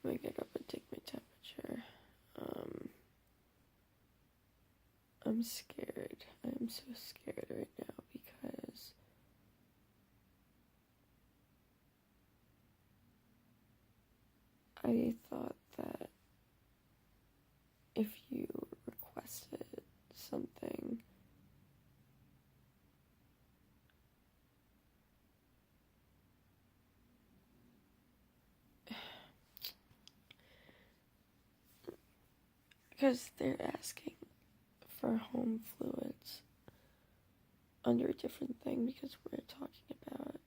I'm gonna get up and take my temperature. I'm scared. I'm so scared right now because I thought that if you requested something, because they're asking for home fluids under a different thing, because we're talking about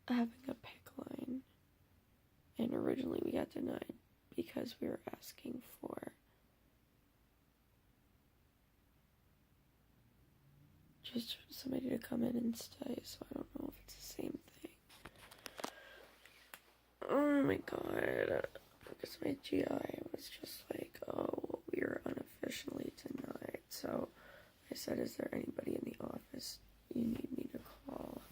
having a PIC line, and originally we got denied because we were asking for just somebody to come in and stay, so I don't know if it's the same thing. Oh my god, because my GI was just like, oh, well, we are unofficially denied. So I said, is there anybody in the office you need me to call?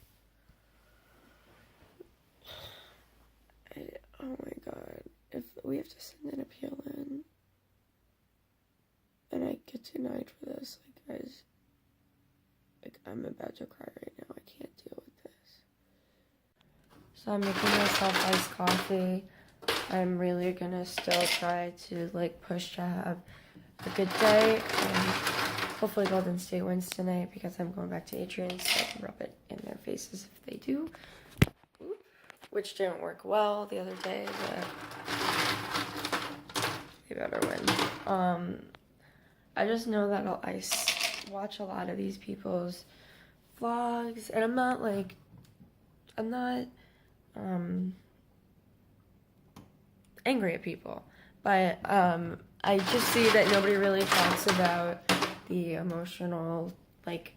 Oh my god, if we have to send an appeal in and I get denied for this, like, guys, like, I'm about to cry right now. I can't deal with this. So I'm making myself iced coffee. I'm really gonna still try to, like, push to have a good day, and hopefully Golden State wins tonight, because I'm going back to Adrian's so I can rub it in their faces if they do. Which didn't work well the other day, but they better win. I just know that I watch a lot of these people's vlogs, and I'm not angry at people, but I just see that nobody really talks about the emotional, like,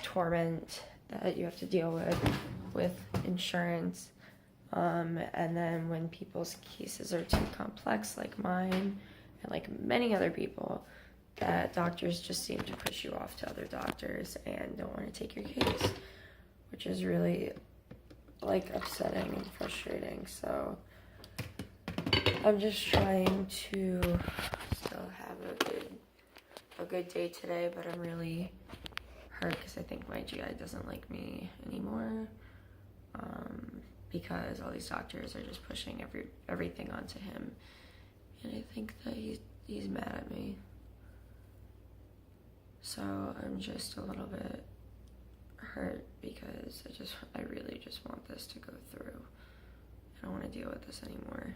torment that you have to deal with insurance. And then when people's cases are too complex, like mine, and like many other people, that doctors just seem to push you off to other doctors and don't want to take your case, which is really, like, upsetting and frustrating. So I'm just trying to still have a good day today, but I'm really hurt because I think my GI doesn't like me anymore. Because all these doctors are just pushing everything onto him, and I think that he's mad at me. So I'm just a little bit hurt because I really just want this to go through. I don't want to deal with this anymore.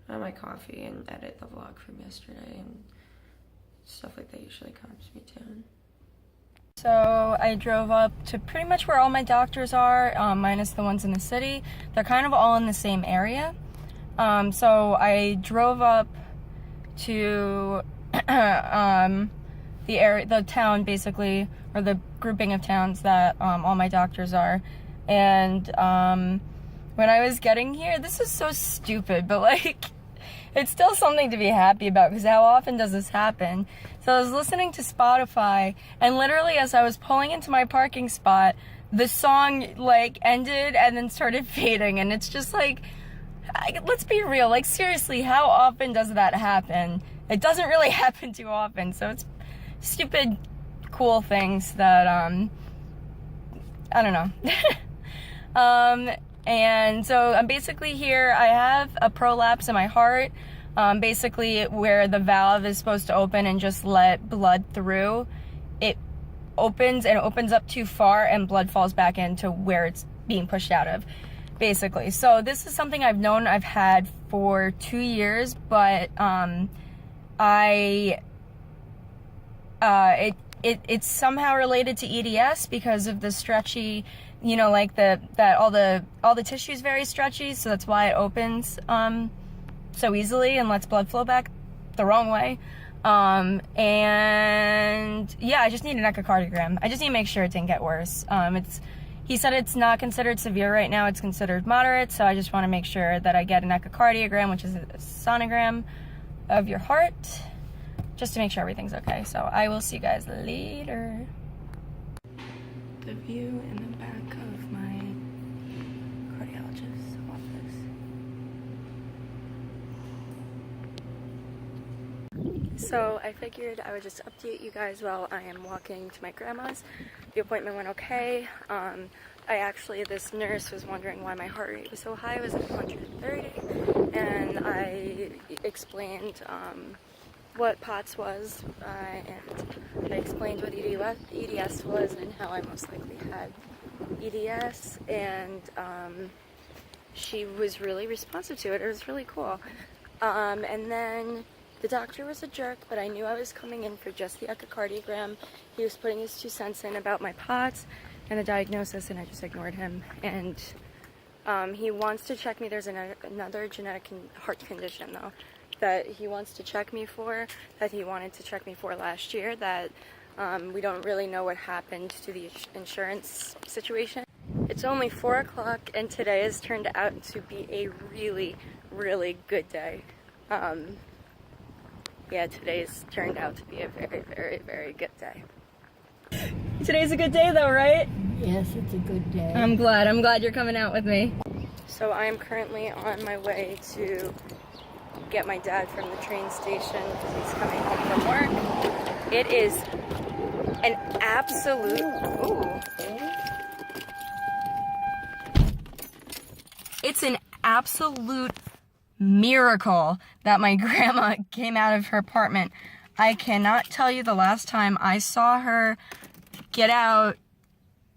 I have my coffee and edit the vlog from yesterday, and stuff like that usually calms me down. So I drove up to pretty much where all my doctors are, minus the ones in the city. They're kind of all in the same area. So I drove up to the town, basically, or the grouping of towns that all my doctors are. And when I was getting here, this is so stupid, but, like, it's still something to be happy about, because how often does this happen? So I was listening to Spotify, and literally as I was pulling into my parking spot, the song, like, ended and then started fading, and it's just like, let's be real, like, seriously, how often does that happen? It doesn't really happen too often, so it's stupid, cool things that, I don't know. And so I'm basically here. I have a prolapse in my heart, basically where the valve is supposed to open and just let blood through. It opens up too far, and blood falls back into where it's being pushed out of, basically. So this is something I've had for 2 years, but it's somehow related to EDS because of the stretchy, you know, like all the tissue is very stretchy, so that's why it opens so easily and lets blood flow back the wrong way. And yeah, I just need an echocardiogram. I just need to make sure it didn't get worse. He said it's not considered severe right now, it's considered moderate, so I just want to make sure that I get an echocardiogram, which is a sonogram of your heart, just to make sure everything's okay. So I will see you guys later. The view in the back of my cardiologist's office. So I figured I would just update you guys while I am walking to my grandma's. The appointment went okay. This nurse was wondering why my heart rate was so high. It was at 130, and I explained what POTS was, and I explained what EDS was and how I most likely had EDS, and she was really responsive to it. It was really cool. And then the doctor was a jerk, but I knew I was coming in for just the echocardiogram. He was putting his 2 cents in about my POTS and the diagnosis, and I just ignored him. And he wants to check me. There's another genetic heart condition, though, that he wants to check me for, that he wanted to check me for last year, that we don't really know what happened to the insurance situation. It's only 4 o'clock, and today has turned out to be a really, really good day. Yeah, today's turned out to be a very, very, very good day. Today's a good day though, right? Yes, it's a good day. I'm glad you're coming out with me. So I am currently on my way to get my dad from the train station because he's coming home from work. It is an absolute, it's an absolute miracle that my grandma came out of her apartment. I cannot tell you the last time I saw her get out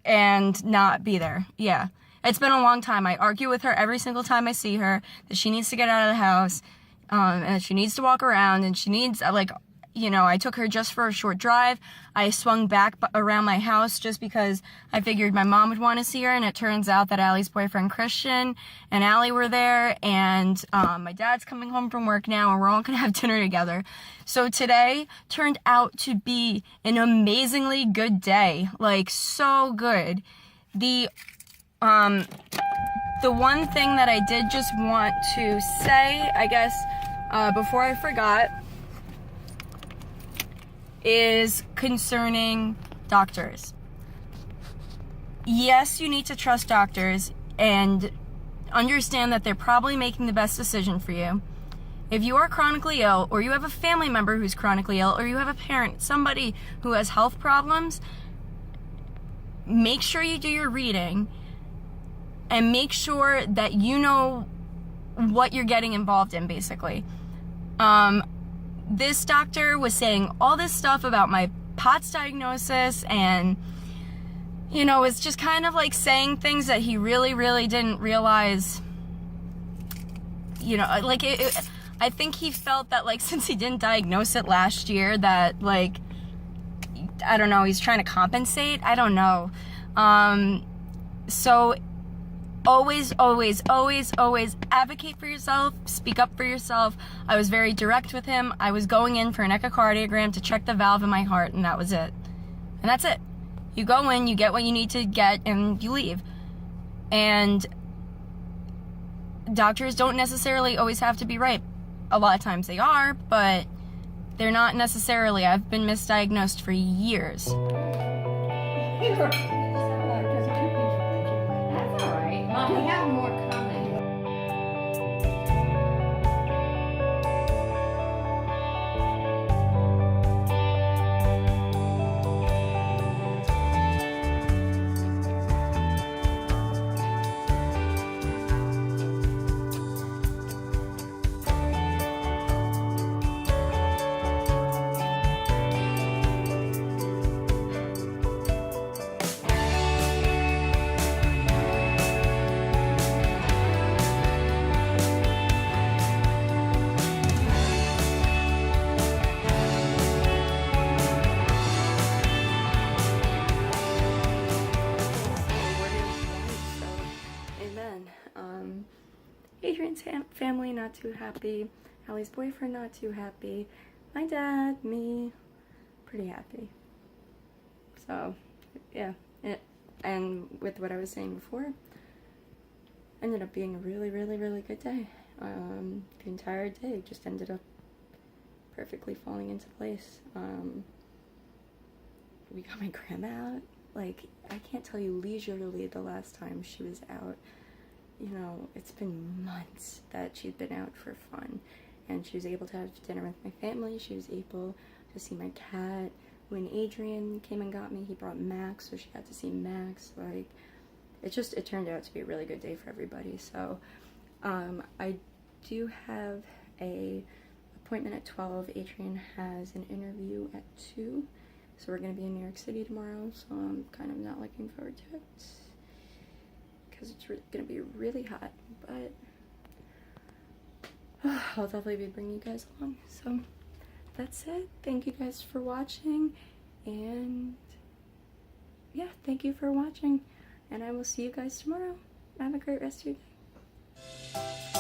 and not be there. Yeah, it's been a long time. I argue with her every single time I see her that she needs to get out of the house, and she needs to walk around, and she needs, I took her just for a short drive. I swung back around my house just because I figured my mom would want to see her, and it turns out that Allie's boyfriend Christian and Allie were there, and my dad's coming home from work now, and we're all gonna have dinner together. So today turned out to be an amazingly good day, like so good. The one thing that I did just want to say, I guess, before I forgot, is concerning doctors. Yes, you need to trust doctors and understand that they're probably making the best decision for you. If you are chronically ill, or you have a family member who's chronically ill, or you have a parent, somebody who has health problems, make sure you do your reading and make sure that you know what you're getting involved in, basically. This doctor was saying all this stuff about my POTS diagnosis, and, it's just kind of like saying things that he really, really didn't realize, I think he felt that, since he didn't diagnose it last year, that, I don't know, he's trying to compensate. I don't know. So always, always, always, always advocate for yourself, speak up for yourself. I was very direct with him. I was going in for an echocardiogram to check the valve in my heart, and that was it. And that's it. You go in, you get what you need to get, and you leave. And doctors don't necessarily always have to be right. A lot of times they are, but they're not necessarily. I've been misdiagnosed for years. We have more coming. Adrian's family not too happy. Allie's boyfriend not too happy. My dad, me, pretty happy. So, yeah. And with what I was saying before, ended up being a really, really, really good day. The entire day just ended up perfectly falling into place. We got my grandma out. I can't tell you leisurely the last time she was out. It's been months that she'd been out for fun. and she was able to have dinner with my family. She was able to see my cat. When Adrian came and got me, he brought Max, so she got to see Max. Like, it turned out to be a really good day for everybody. So I do have a appointment at 12. Adrian has an interview at 2, so we're gonna be in New York City tomorrow, so I'm kind of not looking forward to it because it's gonna be really hot, but I'll definitely be bringing you guys along. So that's it. Thank you guys for watching, and yeah, thank you for watching, and I will see you guys tomorrow. Have a great rest of your day.